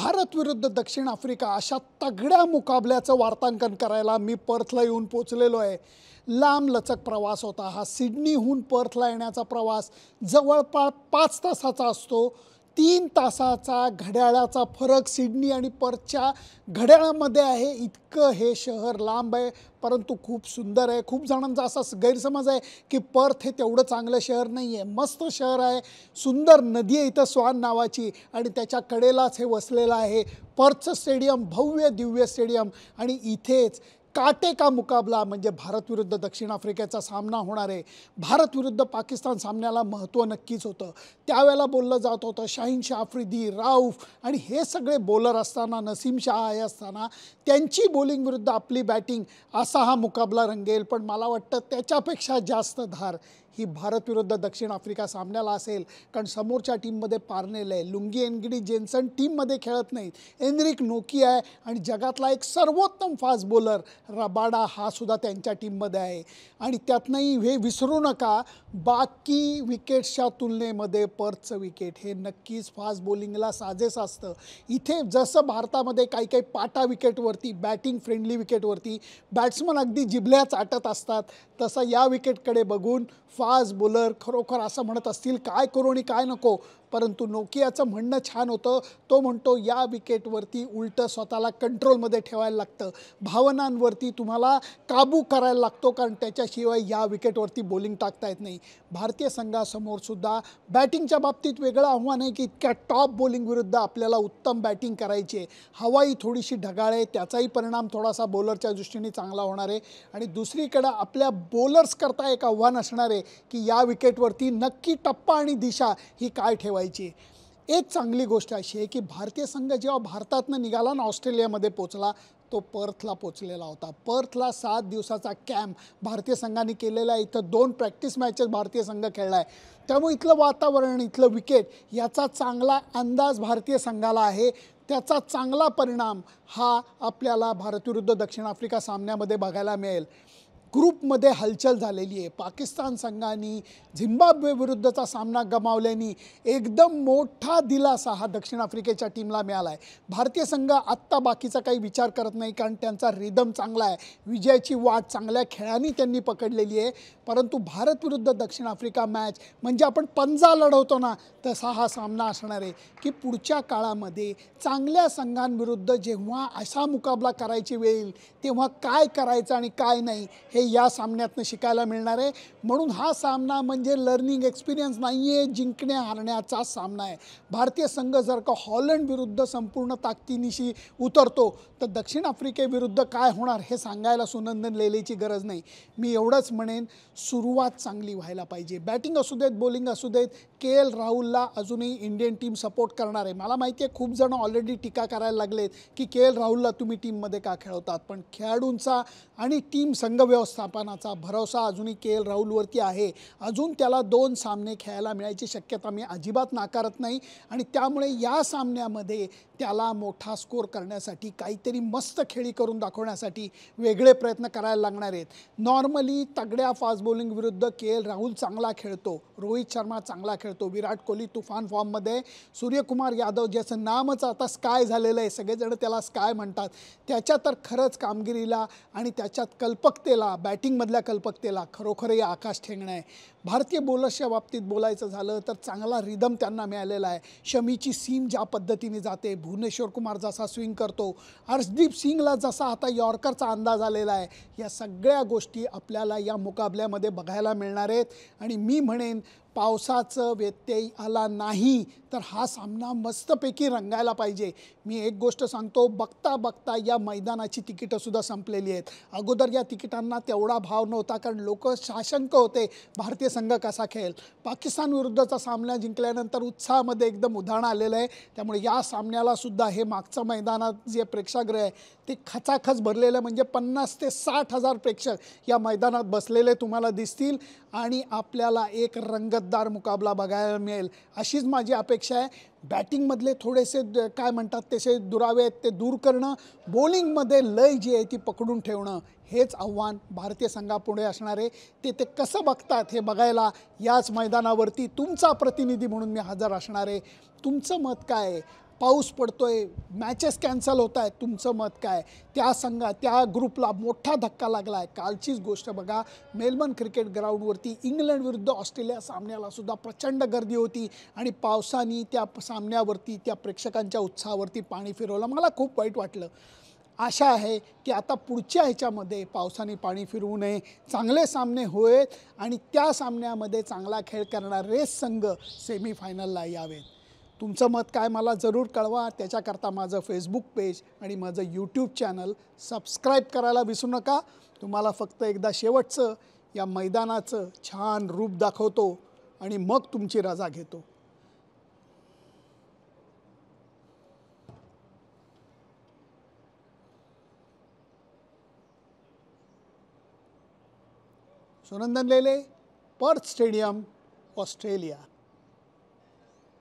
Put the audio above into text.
भारत विरुद्ध दक्षिण आफ्रिका अशा तगड्या मुकाबल्याचं वार्तांकन करायला मी पर्थला येऊन पोचलेलो आहे। लांब लचक प्रवास होता हा। सिडनीहून पर्थला येण्याचा प्रवास जवळपास 5 तासाचा असतो। 3 तासाचा घड्याळाचा फरक सिडनी आणि पर्थच्या घड्याळामध्ये आहे। इतकं हे शहर लांब आहे परंतु खूप सुंदर आहे। खूप जणांचा असा गैरसमज आहे की पर्थ हे तेवढं चांगलं शहर नाही आहे। मस्त शहर आहे, सुंदर नदी आहे इथं स्वान नावाची आणि त्याच्या कडेलाच हे वसलेलं आहे। पर्थचं स्टेडियम भव्य दिव्य स्टेडियम आणि इथेच काटे का मुकाबला म्हणजे भारत विरुद्ध दक्षिण आफ्रिकेचा सामना होणार आहे। भारत विरुद्ध पाकिस्तान सामन्याला महत्त्व नक्कीच होतं। त्यावेळेला बोललं जात होतं शाहीन शाह आफ्रिदी, राऊफ आणि हे सगळे बॉलर असताना, नसीम शाह हे असताना त्यांची बॉलिंग विरुद्ध आपली बॅटिंग असा हा मुकाबला रंगेल। पण मला वाटतं त्याच्यापेक्षा जास्त धार ही भारत विरुद्ध दक्षिण आफ्रिका सामन्याला असेल, कारण समोरच्या टीममध्ये पार्नेल आहे, लुंगी एनगिडी जेन्सन टीममध्ये खेळत नाहीत, एनरिक नोकी आहे आणि जगातला एक सर्वोत्तम फास्ट बॉलर रबाडा हा सुद्धा त्यांच्या टीममध्ये आहे। आणि त्यातनंही हे विसरू नका, बाकी विकेट्सच्या तुलनेमध्ये पर्थचं विकेट हे नक्कीच फास्ट बॉलिंगला साजेस असतं। इथे जसं भारतामध्ये काही काही पाटा विकेटवरती, बॅटिंग फ्रेंडली विकेटवरती बॅट्समन अगदी जिभल्या चाटत असतात, तसं या विकेटकडे बघून फास्ट बॉलर खरोखर असं म्हणत असतील काय करू आणि काय नको। परंतु नोकियाचं म्हणणं छान होतं। तो म्हणतो या विकेटवरती उलटं स्वतःला कंट्रोलमध्ये ठेवायला लागतं, भावनांवरती तुम्हाला काबू करायला लागतो, कारण त्याच्याशिवाय या विकेटवरती बॉलिंग टाकता येत नाही। भारतीय संघासमोर सुद्धा बॅटिंगच्या बाबतीत वेगळं आव्हान आहे की इतक्या टॉप बॉलिंग विरुद्ध आपल्याला उत्तम बॅटिंग करायची आहे। हवाई थोडीशी ढगाळ आहे, त्याचाही परिणाम थोडासा बॉलरच्या दृष्टीने चांगला होणार आहे। आणि दुसरीकडं आपल्या बॉलर्स करता एक आव्हान असणार आहे की या विकेटवरती नक्की टप्पा आणि दिशा ही काय ठेवायची। एक चांगली गोष्ट अशी आहे की भारतीय संघ जेव्हा भारतातनं निघाला ना ऑस्ट्रेलियामध्ये पोचला, तो पर्थला पोचलेला होता। पर्थला 7 दिवसाचा कॅम्प भारतीय संघाने केलेला आहे। इथं 2 प्रॅक्टिस मॅचेस भारतीय संघ खेळला आहे, त्यामुळे इथलं वातावरण, इथलं विकेट याचा चांगला अंदाज भारतीय संघाला आहे। त्याचा चांगला परिणाम हा आपल्याला भारत विरुद्ध दक्षिण आफ्रिका सामन्यामध्ये बघायला मिळेल। ग्रुपमध्ये हलचल झालेली आहे। पाकिस्तान संघाने झिम्बाब्वे विरुद्धचा सामना गमावल्याने एकदम मोठा दिलासा हा दक्षिण आफ्रिकेच्या टीमला मिळाला आहे। भारतीय संघ आत्ता बाकीचा काही विचार करत नाही, कारण त्यांचा रिदम चांगला आहे, विजयाची वाट चांगल्या खेळांनी त्यांनी पकडलेली आहे। परंतु भारत विरुद्ध दक्षिण आफ्रिका मॅच म्हणजे आपण पंजा लढवतो ना, तसा हा सामना असणार आहे की पुढच्या काळामध्ये चांगल्या संघांविरुद्ध जेव्हा असा मुकाबला करायची वेळ येईल तेव्हा काय करायचं आणि काय नाही हे या सामन्यातनं शिकायला मिळणार आहे। म्हणून हा सामना म्हणजे लर्निंग एक्सपिरियन्स नाही आहे, जिंकण्या हारण्याचा सामना आहे। भारतीय संघ जर का हॉलंड विरुद्ध संपूर्ण ताकदीनिशी उतरतो तर दक्षिण आफ्रिकेविरुद्ध काय होणार हे सांगायला सुनंदन लेलेची गरज नाही। मी एवढंच म्हणेन, सुरुवात चांगली व्हायला पाहिजे। बॅटिंग असू देत, बॉलिंग असू देत, के.एल. राहुलला अजूनही इंडियन टीम सपोर्ट करणार आहे। मला माहिती आहे खूप जण ऑलरेडी टीका करायला लागलेत की के.एल. राहुलला तुम्ही टीममध्ये का खेळवतात, पण खेळाडूंचा आणि टीम संघ व्यवस्थापनाचा भरोसा अजूनही के.एल. राहुलवरती आहे। अजून त्याला 2 सामने खेळायला मिळायची शक्यता मी अजिबात नाकारत नाही आणि त्यामुळे या सामन्यामध्ये त्याला मोठा स्कोर करण्यासाठी, काहीतरी मस्त खेळी करून दाखवण्यासाठी वेगळे प्रयत्न करायला लागणार आहेत। नॉर्मली तगड्या फास्ट बॉलिंग विरुद्ध के.एल. राहुल चांगला खेळतो, रोहित शर्मा चांगला खेळतो, विराट कोहली तुफान फॉर्ममध्ये, सूर्यकुमार यादव ज्याचं नामच आता स्काय झालेलं आहे, सगळेजण त्याला स्काय म्हणतात, त्याच्या तर खरंच कामगिरीला आणि त्याच्यात कल्पकतेला, बॅटिंगमधल्या कल्पकतेला खरोखरही आकाश ठेंगणं आहे। भारतीय बॉलर्सच्या बाबतीत बोलायचं झालं तर चांगला रिदम त्यांना मिळालेला आहे। शमीची सीम ज्या पद्धतीने जाते, भुवनेश्वर कुमार जसा स्विंग करतो, अर्शदीप सिंगला जसा आता यॉर्करचा अंदाज आलेला आहे, या सगळ्या गोष्टी आपल्याला या मुकाबल्यामध्ये बघायला मिळणार आहेत। आणि मी म्हणेन पावसाचं व्यत्यय आला नाही तर हा सामना मस्तपैकी रंगायला पाहिजे। मी एक गोष्ट सांगतो, बघता बघता या मैदानाची तिकीटंसुद्धा संपलेली आहेत। अगोदर या तिकिटांना तेवढा भाव नव्हता, कारण लोक साशंक होते भारतीय संघ कसा खेळेल। पाकिस्तान विरुद्धचा सामना जिंकल्यानंतर उत्साहामध्ये एकदम उधाण आलेलं आहे, त्यामुळे या सामन्याला सुद्धा हे मागचं मैदानात जे प्रेक्षागृह आहे ते खचाखच भरलेलं, म्हणजे 50 ते 60 हजार प्रेक्षक या मैदानात बसलेले तुम्हाला दिसतील आणि आपल्याला एक रंगतदार मुकाबला बघायला मिळेल अशीच माझी अपेक्षा आहे। बॅटिंगमधले थोडेसे काय म्हणतात तसे दुरावे आहेत ते दूर करणं, बॉलिंगमध्ये लय जी आहे ती पकडून ठेवणं, हेच आव्हान भारतीय संघापुढे असणार आहे। ते कसं बघतात हे बघायला याच मैदानावरती तुमचा प्रतिनिधी म्हणून मी हजर असणार आहे। तुमचं मत काय आहे? पाऊस पडतोय, मॅचेस कॅन्सल होत आहेत, तुमचं मत काय? त्या ग्रुपला मोठा धक्का लागला आहे. कालचीच गोष्ट बघा, मेलबर्न क्रिकेट ग्राउंडवरती इंग्लंड विरुद्ध ऑस्ट्रेलिया सामन्याला सुद्धा प्रचंड गर्दी होती आणि पावसाने त्या सामन्यावरती, त्या प्रेक्षकांच्या उत्साहावरती पाणी फिरवलं. मला खूप वाईट वाटलं. आशा आहे की आता पुढच्या ह्याच्यामध्ये पावसाने पाणी फिरवू नये, चांगले सामने होआहेत आणि त्या सामन्यामध्ये चांगला खेळ करणारे संघ सेमीफायनलला यावेत. तुमचं मत काय मला जरूर कळवा. त्याच्याकरता माझं फेसबुक पेज आणि माझं यूट्यूब चॅनल सबस्क्राईब करायला विसरू नका. तुम्हाला फक्त एकदा शेवटचं या मैदानाचं छान रूप दाखवतो आणि मग तुमची रजा घेतो. सुनंदन लेले, पर्थ स्टेडियम, ऑस्ट्रेलिया.